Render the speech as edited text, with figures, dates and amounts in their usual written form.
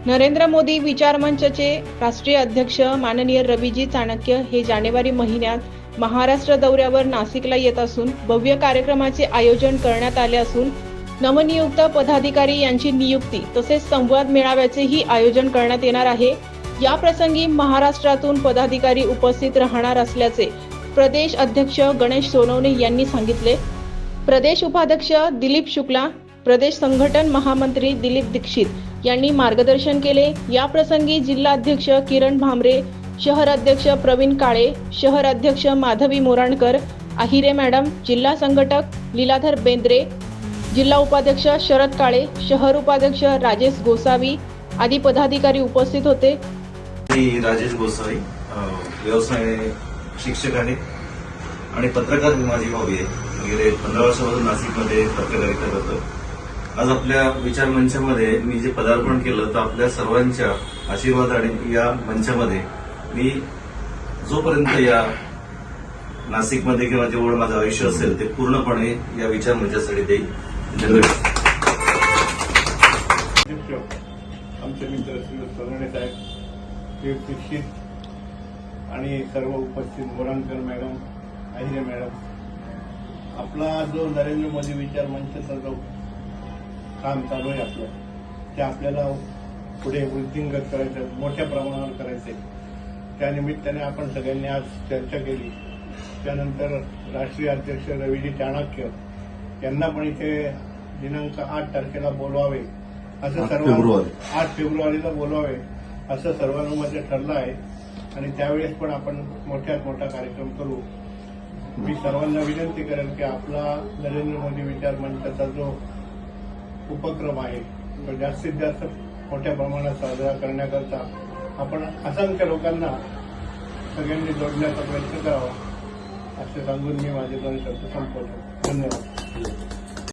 नरेंद्र मोदी विचार मंचचे राष्ट्रीय अध्यक्ष माननीय रविजी चाणक्य हे जानेवारी महिन्यात महाराष्ट्र दौऱ्यावर नाशिकला येत असून भव्य कार्यक्रमाचे आयोजन करण्यात आले असून नवनियुक्त पदाधिकारी यांची नियुक्ती तसेच संवाद मेळाव्याचेही आयोजन करण्यात येणार आहे। या प्रसंगी महाराष्ट्रातून पदाधिकारी उपस्थित राहणार असल्याचे प्रदेश अध्यक्ष गणेश सोनवणे यांनी सांगितले। प्रदेश उपाध्यक्ष दिलीप शुक्ला, प्रदेश संघटन महामंत्री दिलीप दीक्षित यांनी मार्गदर्शन केले। या प्रसंगी जिल्हाध्यक्ष किरण भामरे, शहर अध्यक्ष प्रवीण काळे, शहर अध्यक्ष माधवी मोराणकर, आहिरे मॅडम, जिल्हा संघटक लीलाधर बेंद्रे, जिल्हा उपाध्यक्ष शरद काळे, शहर उपाध्यक्ष राजेश गोसावी आदी पदाधिकारी उपस्थित होते। राजेश गोसावी व्यवसाय शिक्षक आहे आणि पत्रकार माझी हॉबी आहे। गेले 15 वर्षापासून नाशिकमध्ये पत्रकारिता करतो। आज आपल्या विचार मंचामध्ये मी जे पदार्पण केलं तर आपल्या सर्वांच्या आशीर्वाद आणि या मंचामध्ये मी जोपर्यंत या नाशिकमध्ये किंवा जेवढं माझं आयुष्य असेल ते पूर्णपणे या विचार मंचासाठी देईल। धन्यवाद। आमचे मित्र श्री सोनवणे साहेब, दीक्षित आणि सर्व उपस्थित मोराणकर मॅडम, आहिरे मॅडम, आपला जो नरेंद्र मोदी विचार मंचाचा जो काम चालू आहे आपलं ते आपल्याला पुढे वृद्धिंगत करायचं, मोठ्या प्रमाणावर करायचे। त्या निमित्ताने आपण सगळ्यांनी आज चर्चा केली। त्यानंतर राष्ट्रीय अध्यक्ष रविजी चाणक्य यांना पण इथे दिनांक 8 तारखेला बोलवावे असं 8 फेब्रुवारीला बोलवावे असं सर्वानुमते ठरलं आहे आणि त्यावेळेस पण आपण मोठ्यात मोठा कार्यक्रम करू। मी सर्वांना विनंती करेन की आपला नरेंद्र मोदी विचार मंचाचा जो उपक्रम आहे तो जास्तीत जास्त मोठ्या प्रमाणात साजरा करण्याकरता आपण असंख्य लोकांना सगळ्यांनी जोडण्याचा प्रयत्न करावा असे सांगून मी माझे 2 शब्द संपवतो। धन्यवाद।